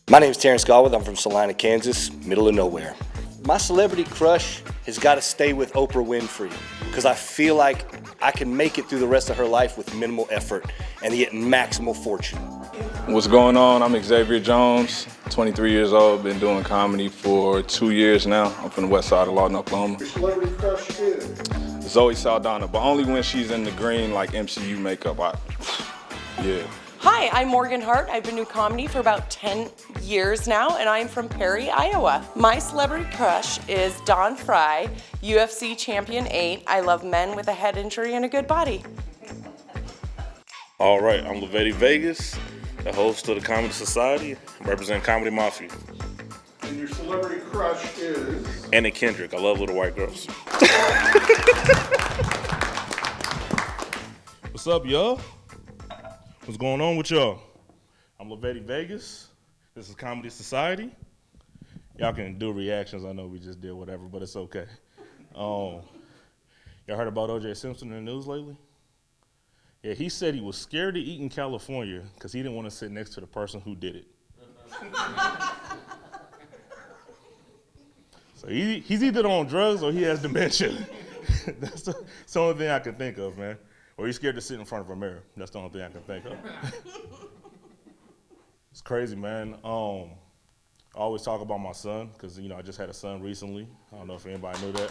My name is Terrance G. I'm from Salina, Kansas, middle of nowhere. My celebrity crush has got to stay with Oprah Winfrey because I feel like I can make it through the rest of her life with minimal effort and get maximal fortune. What's going on? I'm Xavier Jones, 23 years old, been doing comedy for 2 years now. I'm from the west side of Lawton, Oklahoma. Your celebrity crush is? Zoe Saldana, but only when she's in the green like MCU makeup. Yeah. Hi, I'm Morgan Hart. I've been doing comedy for about 10 years now, and I'm from Perry, Iowa. My celebrity crush is Don Fry, UFC Champion 8. I love men with a head injury and a good body. All right, I'm Lavetti Vegas, the host of the Comedy Society, representing Comedy Mafia. And your celebrity crush is? Anna Kendrick. I love little white girls. What's up, y'all? What's going on with y'all? I'm Lavetti Vegas. This is Comedy Society. Y'all can do reactions. I know we just did whatever, but it's okay. Y'all heard about O.J. Simpson in the news lately? Yeah, he said he was scared to eat in California because he didn't want to sit next to the person who did it. So he's either on drugs or he has dementia. That's the only thing I can think of, man. Or he's scared to sit in front of a mirror. That's the only thing I can think of. It's crazy, man. I always talk about my son because, I just had a son recently. I don't know if anybody knew that.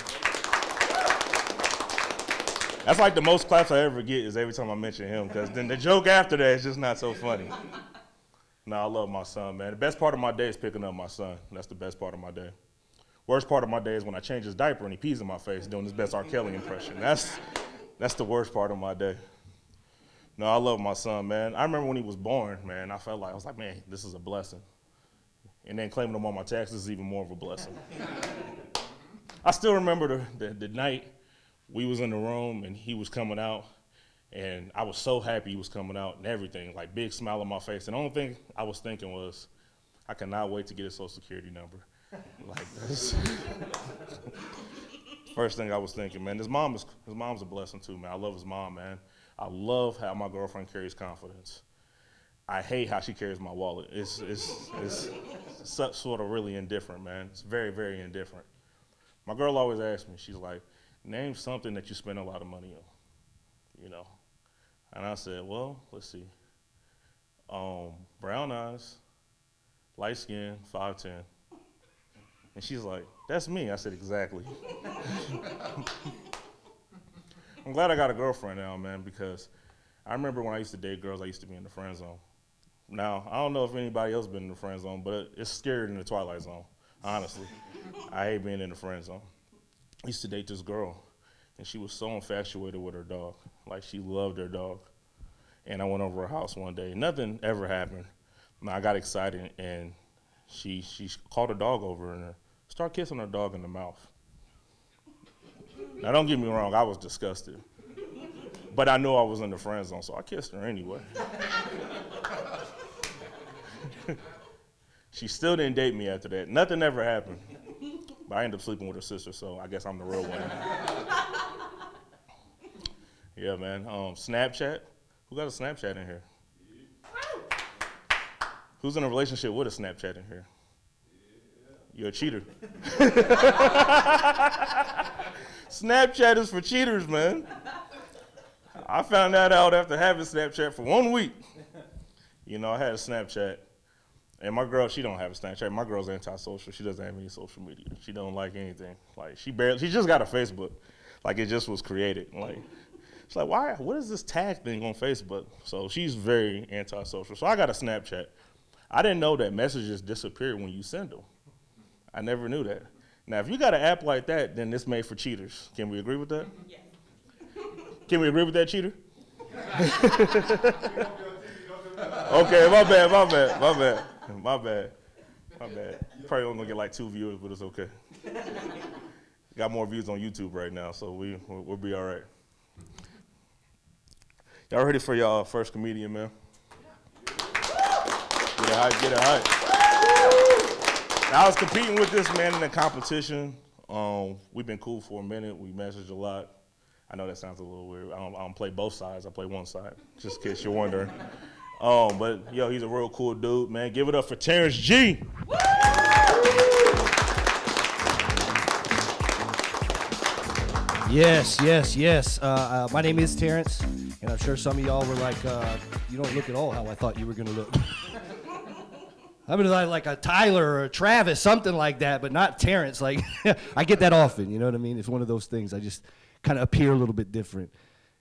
That's like the most claps I ever get is every time I mention him because then the joke after that is just not so funny. No, I love my son, man. The best part of my day is picking up my son. That's the best part of my day. Worst part of my day is when I change his diaper and he pees in my face doing his best R. Kelly impression. That's the worst part of my day. No, I love my son, man. I remember when he was born, man, I was like, man, this is a blessing. And then claiming him on my taxes is even more of a blessing. I still remember the night we was in the room and he was coming out, and I was so happy he was coming out and everything, like big smile on my face. And the only thing I was thinking was, I cannot wait to get his social security number. Like this. First thing I was thinking, man, his mom's a blessing too, man. I love his mom, man. I love how my girlfriend carries confidence. I hate how she carries my wallet. It's sort of really indifferent, man. It's very, very indifferent. My girl always asks me, she's like, name something that you spend a lot of money on, And I said, well, let's see. Brown eyes, light skin, 5'10". And she's like, that's me. I said, exactly. I'm glad I got a girlfriend now, man, because I remember when I used to date girls, I used to be in the friend zone. Now, I don't know if anybody else been in the friend zone, but it's scarier than the Twilight Zone, honestly. I hate being in the friend zone. I used to date this girl, and she was so infatuated with her dog. Like, she loved her dog. And I went over her house one day. Nothing ever happened. I got excited, and she called her dog over and started kissing her dog in the mouth. Now, don't get me wrong, I was disgusted. But I knew I was in the friend zone, so I kissed her anyway. She still didn't date me after that. Nothing ever happened. But I ended up sleeping with her sister, so I guess I'm the real one. Yeah, man. Snapchat. Who got a Snapchat in here? Who's in a relationship with a Snapchat in here? You're a cheater. Snapchat is for cheaters, man. I found that out after having Snapchat for 1 week. I had a Snapchat, and my girl, she don't have a Snapchat. My girl's antisocial. She doesn't have any social media. She don't like anything. Like, she just got a Facebook. Like, it just was created. Like, she's like, why? What is this tag thing on Facebook? So she's very antisocial. So I got a Snapchat. I didn't know that messages disappear when you send them. I never knew that. Now, if you got an app like that, then it's made for cheaters. Can we agree with that? Yes. Can we agree with that, cheater? Okay, my bad. Probably only gonna get like 2 viewers, but it's okay. Got more views on YouTube right now, so we'll be all right. Y'all ready for y'all first comedian, man? Get it hype. Now, I was competing with this man in a competition. We've been cool for a minute. We messaged a lot. I know that sounds a little weird. I don't play both sides. I play one side, just in case you're wondering. But yo, he's a real cool dude, man. Give it up for Terrance G. Yes. My name is Terrance, and I'm sure some of y'all were like, you don't look at all how I thought you were gonna look. I mean, like a Tyler or a Travis, something like that, but not Terrance. Like, I get that often, you know what I mean? It's one of those things. I just kind of appear a little bit different.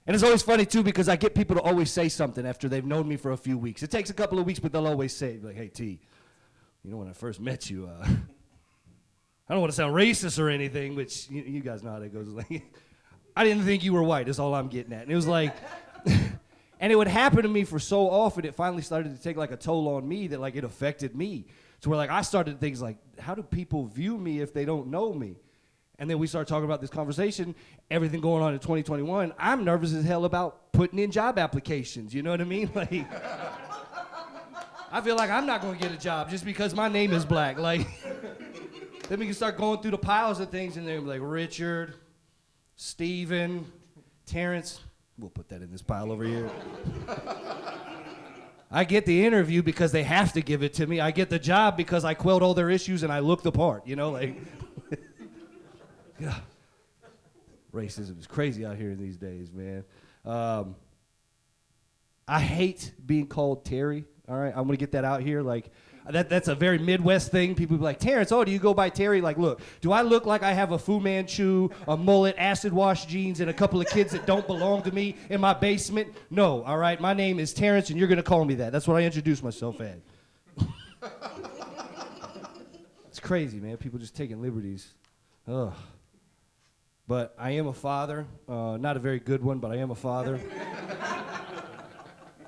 And it's always funny, too, because I get people to always say something after they've known me for a few weeks. It takes a couple of weeks, but they'll always say, like, hey, T, you know, when I first met you, I don't want to sound racist or anything, but you guys know how that goes. Like, I didn't think you were white, is all I'm getting at. And it was like, and it would happen to me for so often, it finally started to take like a toll on me that like it affected me. To where like I started things like, how do people view me if they don't know me? And then we started talking about this conversation, everything going on in 2021. I'm nervous as hell about putting in job applications, you know what I mean? Like, I feel like I'm not gonna get a job just because my name is black. Like, then we can start going through the piles of things and they're like Richard, Steven, Terrance. We'll put that in this pile over here. I get the interview because they have to give it to me. I get the job because I quelled all their issues and I look the part, you know, like. Yeah. Racism is crazy out here these days, man. I hate being called Terry, all right? I'm gonna get that out here, like, that's a very Midwest thing. People be like, Terrance, oh, do you go by Terry? Like, look, do I look like I have a Fu Manchu, a mullet, acid wash jeans, and a couple of kids that don't belong to me in my basement? No, all right? My name is Terrance, and you're going to call me that. That's what I introduce myself as. It's crazy, man. People just taking liberties. Ugh. But I am a father. Not a very good one, but I am a father.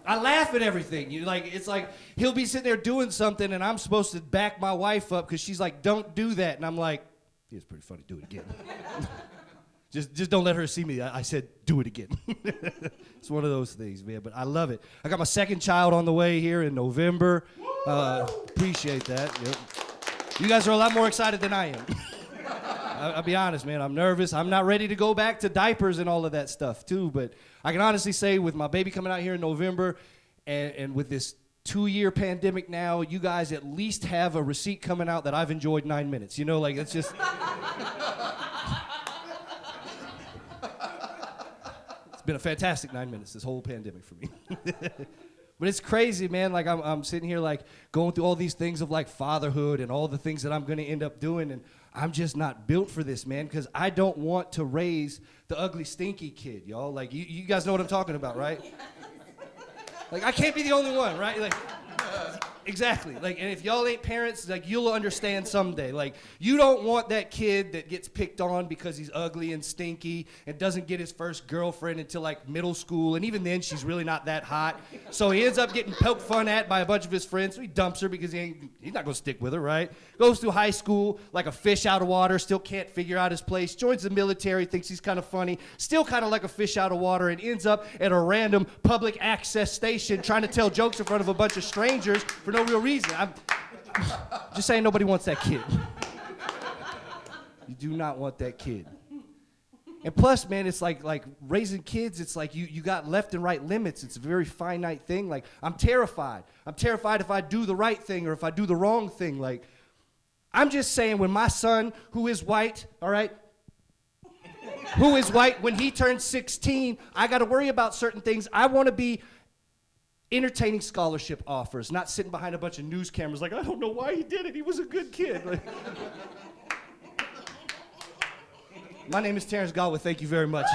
I laugh at everything. It's like he'll be sitting there doing something, and I'm supposed to back my wife up because she's like, "Don't do that," and I'm like, "Yeah, it's pretty funny. Do it again." just don't let her see me. I said, "Do it again." It's one of those things, man. But I love it. I got my second child on the way here in November. Appreciate that. Yep. You guys are a lot more excited than I am. I'll be honest, man. I'm nervous. I'm not ready to go back to diapers and all of that stuff, too. But I can honestly say with my baby coming out here in November and with this 2-year pandemic now, you guys at least have a receipt coming out that I've enjoyed 9 minutes. You know, like, it's just... It's been a fantastic 9 minutes, this whole pandemic for me. But it's crazy, man. Like, I'm sitting here, like, going through all these things of, like, fatherhood and all the things that I'm going to end up doing, and I'm just not built for this, man, because I don't want to raise the ugly, stinky kid, y'all. Like, you guys know what I'm talking about, right? Like, I can't be the only one, right? Like, exactly. Like, and if y'all ain't parents, like, you'll understand someday. Like, you don't want that kid that gets picked on because he's ugly and stinky and doesn't get his first girlfriend until, like, middle school, and even then, she's really not that hot. So he ends up getting poked fun at by a bunch of his friends, so he dumps her because he's not gonna stick with her, right? Goes through high school like a fish out of water, still can't figure out his place, joins the military, thinks he's kind of funny, still kind of like a fish out of water, and ends up at a random public access station trying to tell jokes in front of a bunch of strangers for no real reason. I'm just saying nobody wants that kid. You do not want that kid. And plus, man, it's like raising kids, it's like you got left and right limits. It's a very finite thing. Like, I'm terrified. I'm terrified if I do the right thing or if I do the wrong thing. Like, I'm just saying when my son, who is white, all right, who is white, when he turns 16, I got to worry about certain things. I want to be entertaining scholarship offers, not sitting behind a bunch of news cameras like, I don't know why he did it. He was a good kid. Like, my name is Terrance Godwin. Thank you very much.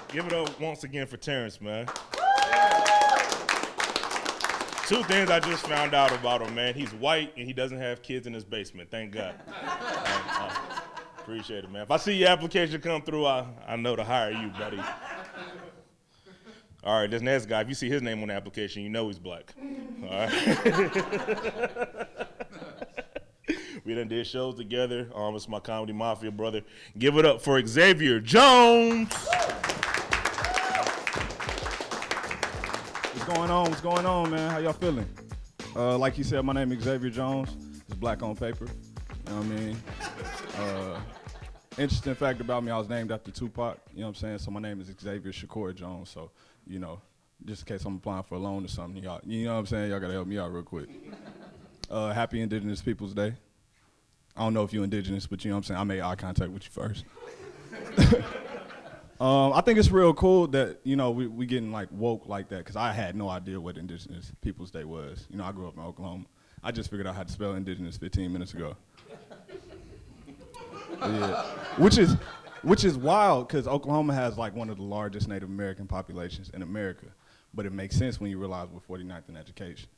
Give it up once again for Terrance, man. 2 things I just found out about him, man. He's white and he doesn't have kids in his basement. Thank God. Appreciate it, man. If I see your application come through, I know to hire you, buddy. All right, this next guy, if you see his name on the application, you know he's black. All right. We done did shows together. It's my comedy mafia brother. Give it up for Xavier Jones. What's going on? What's going on, man? How y'all feeling? Like you said, my name is Xavier Jones. It's black on paper. You know what I mean? Interesting fact about me, I was named after Tupac, you know what I'm saying? So my name is Xavier Jones, so, you know, just in case I'm applying for a loan or something, y'all, you know what I'm saying? Y'all gotta help me out real quick. Happy Indigenous Peoples Day. I don't know if you're indigenous, but you know what I'm saying? I made eye contact with you first. I think it's real cool that, you know, we getting like woke like that, because I had no idea what Indigenous Peoples Day was. You know, I grew up in Oklahoma. I just figured out how to spell indigenous 15 minutes ago. Yeah. Which is wild, because Oklahoma has like one of the largest Native American populations in America. But it makes sense when you realize we're 49th in education.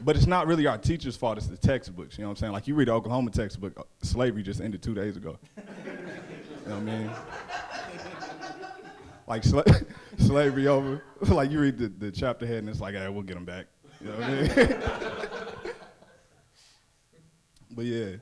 But it's not really our teachers' fault, it's the textbooks, you know what I'm saying? Like you read the Oklahoma textbook, slavery just ended 2 days ago. You know what I mean? Like slavery over. Like you read the chapter head and it's like, hey, we'll get them back. You know what I mean? But yeah,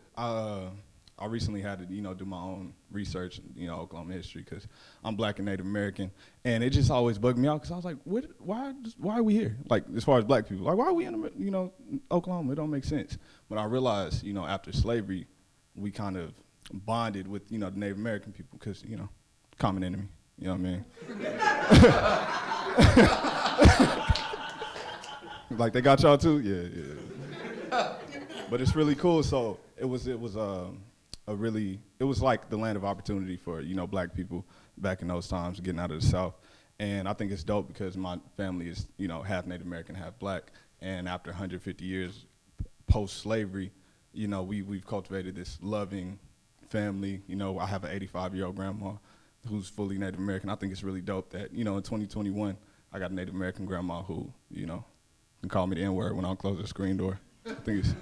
I recently had to, you know, do my own research, you know, Oklahoma history, because I'm Black and Native American, and it just always bugged me out, because I was like, why are we here? Like, as far as Black people, like, why are we in, you know, Oklahoma? It don't make sense. But I realized, you know, after slavery, we kind of bonded with, you know, the Native American people, because, you know, common enemy, you know what I mean? Like, they got y'all too? Yeah. But it's really cool, so it was like the land of opportunity for, you know, Black people back in those times, getting out of the South. And I think it's dope because my family is, you know, half Native American, half Black. And after 150 years post-slavery, you know, we've cultivated this loving family. You know, I have an 85-year-old grandma who's fully Native American. I think it's really dope that, you know, in 2021, I got a Native American grandma who, you know, can call me the N-word when I close the screen door. I think it's,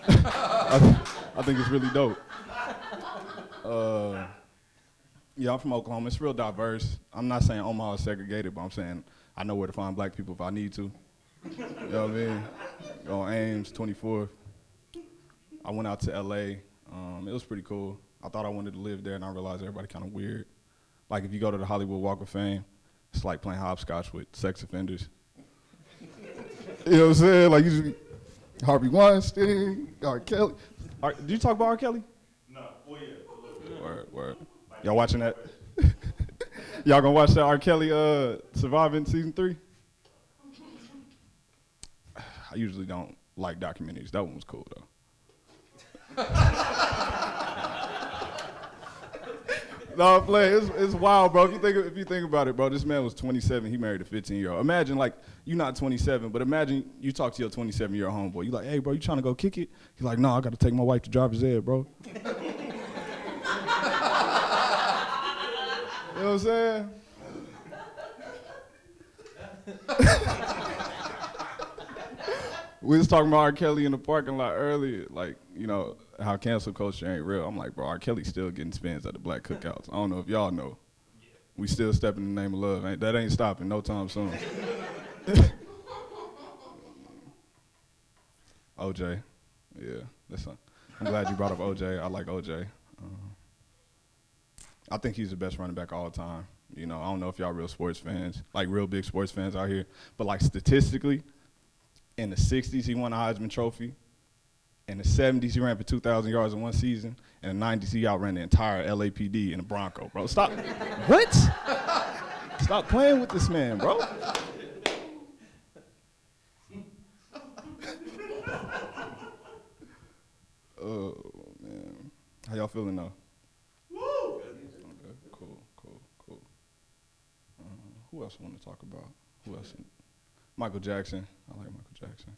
I think it's really dope. Yeah, I'm from Oklahoma. It's real diverse. I'm not saying Omaha is segregated, but I'm saying I know where to find Black people if I need to. You know what I mean? On Ames, 24th. I went out to LA. It was pretty cool. I thought I wanted to live there, and I realized everybody kind of weird. Like if you go to the Hollywood Walk of Fame, it's like playing hopscotch with sex offenders. You know what I'm saying? Like you just, Harvey Weinstein, R. Kelly. Did you talk about R. Kelly? No. Well, yeah. Word. Y'all watching that? Y'all gonna watch that R. Kelly Surviving season 3? I usually don't like documentaries. That one was cool though. No, I'm playing. It's wild, bro. If you think about it, bro, this man was 27. He married a 15-year-old. Imagine, like, you're not 27, but imagine you talk to your 27-year-old homeboy. You like, hey, bro, you trying to go kick it? He's like, no, I got to take my wife to driver's ed, bro. You know what I'm saying? We was talking about R. Kelly in the parking lot earlier, like, you know, how cancel culture ain't real. I'm like, bro, R. Kelly's still getting spins at the Black cookouts. I don't know if y'all know. We still stepping in the name of love. That ain't stopping no time soon. OJ, yeah. I'm glad you brought up OJ. I like OJ. I think he's the best running back of all time. You know, I don't know if y'all real sports fans, like real big sports fans out here, but like statistically, in the 60s, he won a Heisman Trophy. In the 70s, he ran for 2,000 yards in one season. In the 90s, he outran the entire LAPD in a Bronco, bro. Stop. What? Stop playing with this man, bro. Oh, man. How y'all feeling now? Woo! Okay, cool. Who else I want to talk about? Who else? Michael Jackson. I like Michael Jackson.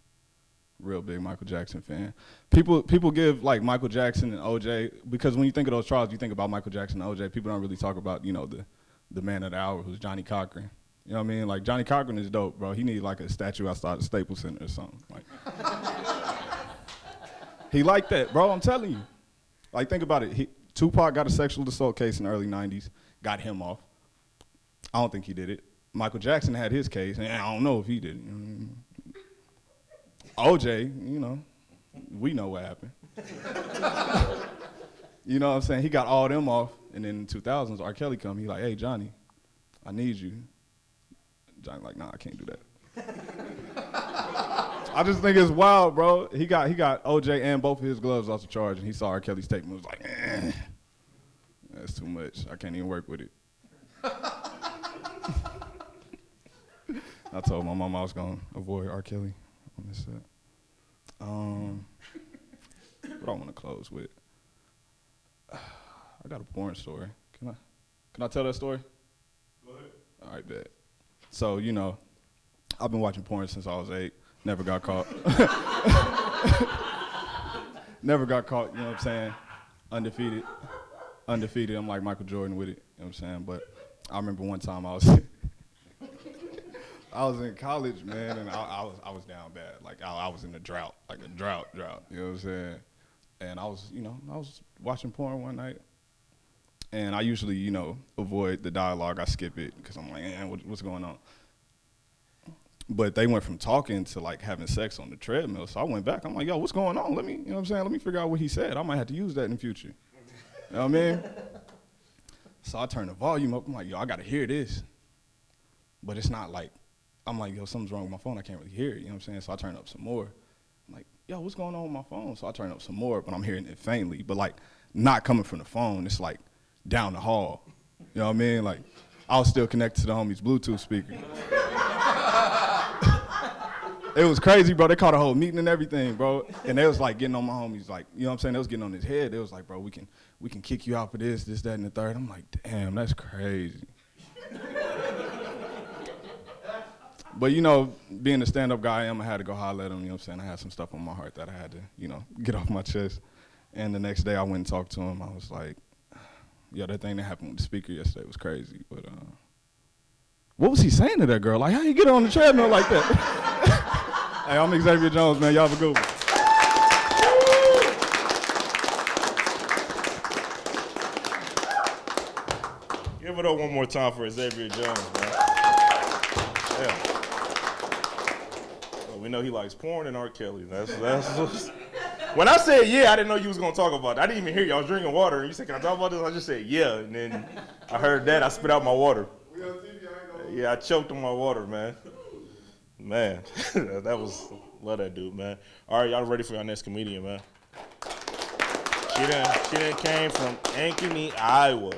Real big Michael Jackson fan. People give like Michael Jackson and OJ, because when you think of those trials, you think about Michael Jackson and OJ. People don't really talk about, you know, the man of the hour, who's Johnny Cochran. You know what I mean? Like Johnny Cochran is dope, bro. He need like a statue outside the Staples Center or something. Like, he like that, bro. I'm telling you. Like think about it. Tupac got a sexual assault case in the early '90s. Got him off. I don't think he did it. Michael Jackson had his case, and I don't know if he did it. OJ, you know, we know what happened. You know what I'm saying? He got all them off, and then in the 2000s, R. Kelly come. He like, hey, Johnny, I need you. Johnny like, nah, I can't do that. I just think it's wild, bro. He got OJ and both of his gloves off the charge, and he saw R. Kelly's tape and was like, That's too much. I can't even work with it. I told my mom I was gonna avoid R. Kelly on this set. What I want to close with? I got a porn story. Can I tell that story? Go ahead. All right, bet. So, you know, I've been watching porn since I was 8. Never got caught. Never got caught, you know what I'm saying? Undefeated. I'm like Michael Jordan with it, you know what I'm saying? But I remember one time I was in college, man, and I was down bad. Like I was in a drought, you know what I'm saying? And I was watching porn one night, and I usually, you know, avoid the dialogue. I skip it because I'm like, what's going on? But they went from talking to like having sex on the treadmill. So I went back. I'm like, yo, what's going on? Let me figure out what he said. I might have to use that in the future. You know what I mean? So I turned the volume up. I'm like, yo, I gotta hear this. But it's not like, I'm like, yo, something's wrong with my phone. I can't really hear it. You know what I'm saying? So I turned up some more. I'm like, yo, what's going on with my phone? So I turned up some more, but I'm hearing it faintly. But like, not coming from the phone. It's like down the hall. You know what I mean? Like, I was still connected to the homie's Bluetooth speaker. It was crazy, bro. They called a whole meeting and everything, bro. And they was like getting on my homies, like, you know what I'm saying? They was getting on his head. They was like, bro, we can kick you out for this, that, and the third. I'm like, damn, that's crazy. But, you know, being the stand-up guy I am, I had to go holler at him, you know what I'm saying? I had some stuff on my heart that I had to, you know, get off my chest. And the next day I went and talked to him. I was like, yo, that thing that happened with the speaker yesterday was crazy. But what was he saying to that girl? Like, how you get on the treadmill like that? Hey, I'm Xavier Jones, man. Y'all have a good one. Give it up one more time for Xavier Jones, man. Yeah. Well, we know he likes porn and R. Kelly. That's when I said yeah, I didn't know you was gonna talk about that. I didn't even hear you. I was drinking water, and you said, "Can I talk about this?" I just said yeah, and then I heard that. I spit out my water. Yeah, I choked on my water, man. Man, that was, love that dude, man. All right, y'all ready for our next comedian, man? She done came from Ankeny, Iowa.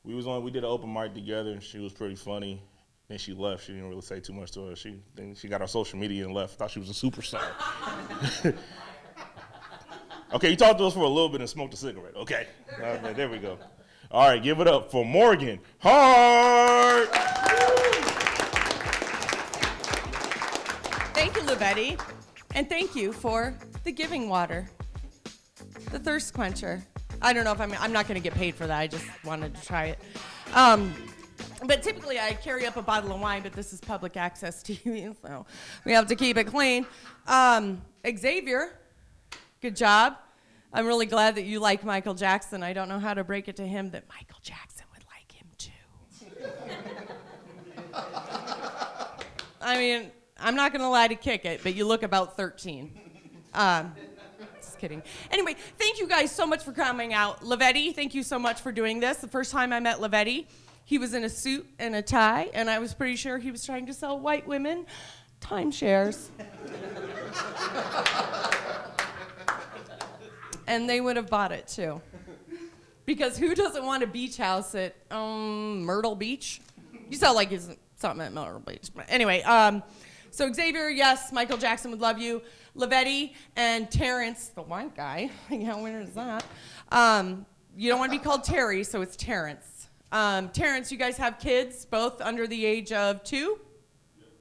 We did an open mic together, and she was pretty funny. Then she left. She didn't really say too much to her. Then she got our social media and left. Thought she was a superstar. Okay, you talked to us for a little bit and smoked a cigarette. Okay, there we go. All right, give it up for Morgan Hart. Thank you, Lavetti. And thank you for the giving water, the thirst quencher. I don't know if I'm not going to get paid for that. I just wanted to try it. But typically I carry up a bottle of wine, but this is public access TV, so we have to keep it clean. Xavier, good job. I'm really glad that you like Michael Jackson. I don't know how to break it to him that Michael Jackson would like him too. I mean, I'm not gonna lie to kick it, but you look about 13. Just kidding. Anyway, thank you guys so much for coming out. Lavetti, thank you so much for doing this. The first time I met Lavetti, he was in a suit and a tie, and I was pretty sure he was trying to sell white women timeshares. And they would have bought it too. Because who doesn't want a beach house at Myrtle Beach? You sound like it's something at Myrtle Beach. But anyway, so Xavier, yes, Michael Jackson would love you. Lavetti and Terrance, the white guy, how weird is that? You don't want to be called Terry, so it's Terrance. Terrance, you guys have kids, both under the age of 2,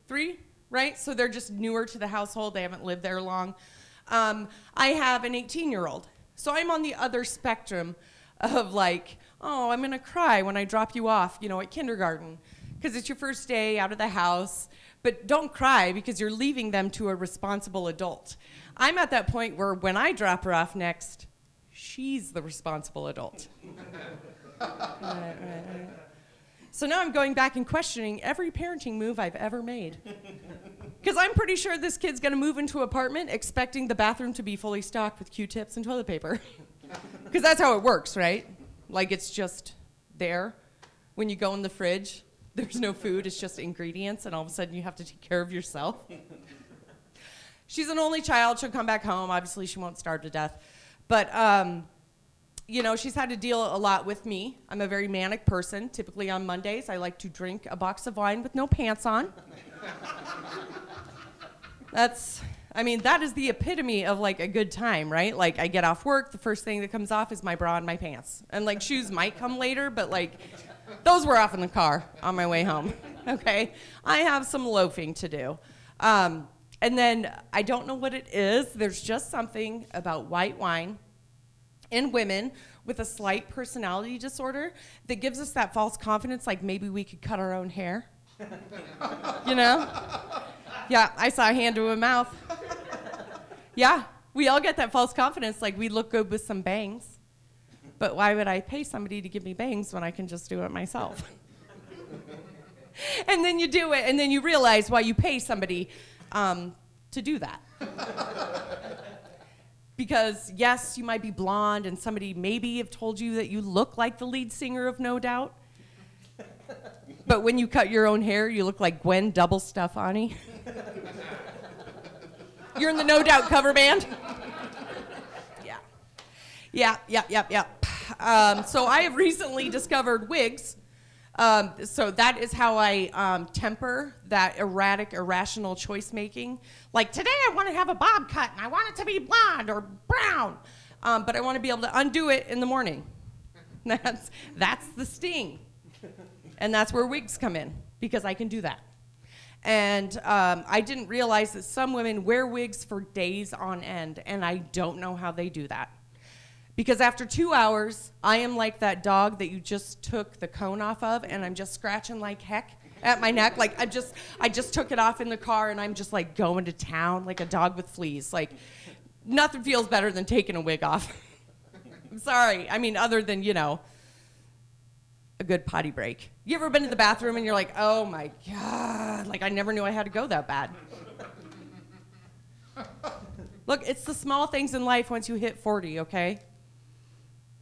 3, right? So they're just newer to the household. They haven't lived there long. I have an 18-year-old. So I'm on the other spectrum of like, oh, I'm gonna cry when I drop you off, at kindergarten, because it's your first day out of the house. But don't cry because you're leaving them to a responsible adult. I'm at that point where when I drop her off next, she's the responsible adult. Right. So now I'm going back and questioning every parenting move I've ever made. Because I'm pretty sure this kid's gonna move into an apartment expecting the bathroom to be fully stocked with Q-tips and toilet paper. Because that's how it works, right? Like it's just there. When you go in the fridge, there's no food, it's just ingredients, and all of a sudden you have to take care of yourself. She's an only child, she'll come back home. Obviously she won't starve to death. But she's had to deal a lot with me. I'm a very manic person. Typically on Mondays, I like to drink a box of wine with no pants on. That is the epitome of like a good time, right? Like I get off work, the first thing that comes off is my bra and my pants. And like shoes might come later, but like those were off in the car on my way home, okay? I have some loafing to do. And then I don't know what it is. There's just something about white wine in women with a slight personality disorder that gives us that false confidence, like maybe we could cut our own hair. You know? Yeah, I saw a hand to a mouth. Yeah, we all get that false confidence, like we look good with some bangs. But why would I pay somebody to give me bangs when I can just do it myself? And then you do it, and then you realize why you pay somebody to do that. Because yes, you might be blonde, and somebody maybe have told you that you look like the lead singer of No Doubt. But when you cut your own hair, you look like Gwen Double Stefani. You're in the No Doubt cover band? Yeah. So I have recently discovered wigs. So that is how I temper that erratic, irrational choice making. Like today I want to have a bob cut and I want it to be blonde or brown. But I want to be able to undo it in the morning. That's the sting. And that's where wigs come in, because I can do that. And I didn't realize that some women wear wigs for days on end, and I don't know how they do that. Because after 2 hours, I am like that dog that you just took the cone off of, and I'm just scratching like heck at my neck. Like I just took it off in the car, and I'm just like going to town like a dog with fleas. Like nothing feels better than taking a wig off. I'm sorry. I mean, other than, a good potty break. You ever been to the bathroom and you're like, oh my God, like I never knew I had to go that bad. Look, it's the small things in life once you hit 40, okay?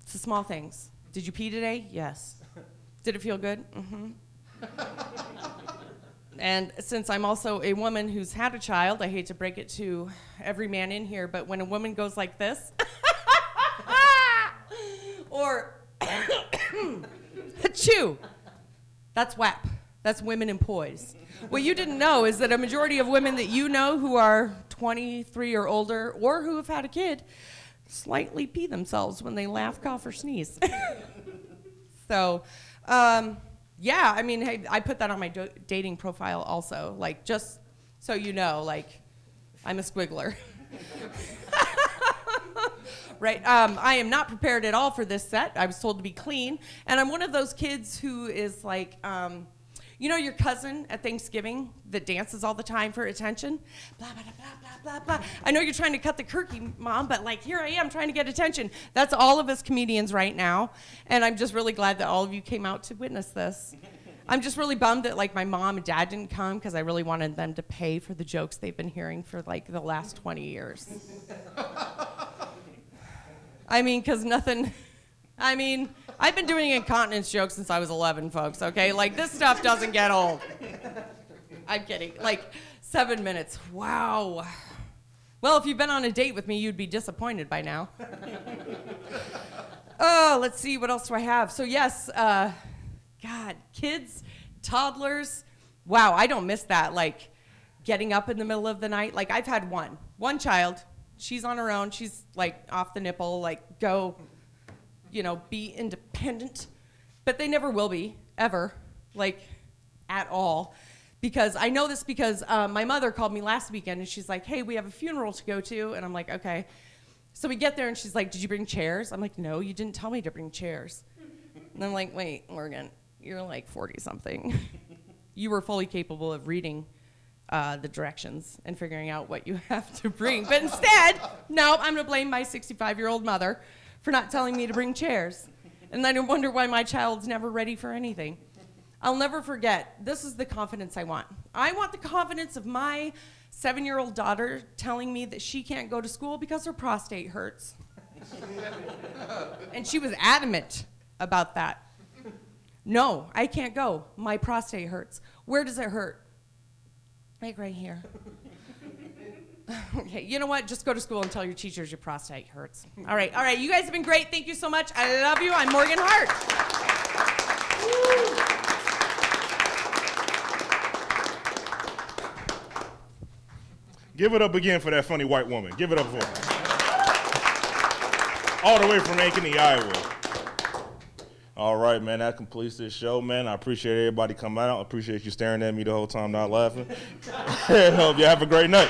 It's the small things. Did you pee today? Yes. Did it feel good? Mm-hmm. And since I'm also a woman who's had a child, I hate to break it to every man in here, but when a woman goes like this, or achoo, that's WAP. That's women in poise. What you didn't know is that a majority of women that you know who are 23 or older, or who have had a kid, slightly pee themselves when they laugh, cough, or sneeze. So, yeah, I mean, hey, I put that on my dating profile also, like, just so you know, like, I'm a squiggler. Right, I am not prepared at all for this set. I was told to be clean, and I'm one of those kids who is like, your cousin at Thanksgiving that dances all the time for attention? Blah, blah, blah, blah, blah, blah. I know you're trying to cut the turkey, Mom, but like here I am trying to get attention. That's all of us comedians right now, and I'm just really glad that all of you came out to witness this. I'm just really bummed that like my mom and dad didn't come, because I really wanted them to pay for the jokes they've been hearing for like the last 20 years. I mean, I've been doing incontinence jokes since I was 11, folks, okay? Like, this stuff doesn't get old. I'm kidding. Like, 7 minutes. Wow. Well, if you've been on a date with me, you'd be disappointed by now. Oh, let's see. What else do I have? So, yes, God, kids, toddlers. Wow, I don't miss that. Like, getting up in the middle of the night. Like, I've had one child. She's on her own. She's like off the nipple, like go, be independent. But they never will be, ever, like at all. Because I know this because my mother called me last weekend and she's like, hey, we have a funeral to go to. And I'm like, okay. So we get there and she's like, did you bring chairs? I'm like, no, you didn't tell me to bring chairs. And I'm like, wait, Morgan, you're like 40 something. You were fully capable of reading the directions and figuring out what you have to bring. But instead, no, I'm gonna blame my 65-year-old mother for not telling me to bring chairs. And then I wonder why my child's never ready for anything. I'll never forget, this is the confidence I want. I want the confidence of my 7-year-old daughter telling me that she can't go to school because her prostate hurts. And she was adamant about that. No, I can't go. My prostate hurts. Where does it hurt? Like right here. Okay, you know what? Just go to school and tell your teachers your prostate hurts. All right. You guys have been great. Thank you so much. I love you. I'm Morgan Hart. Give it up again for that funny white woman. Give it up for her. All the way from Ankeny, Iowa. All right, man, that completes this show, man. I appreciate everybody coming out. I appreciate you staring at me the whole time, not laughing. I hope you have a great night.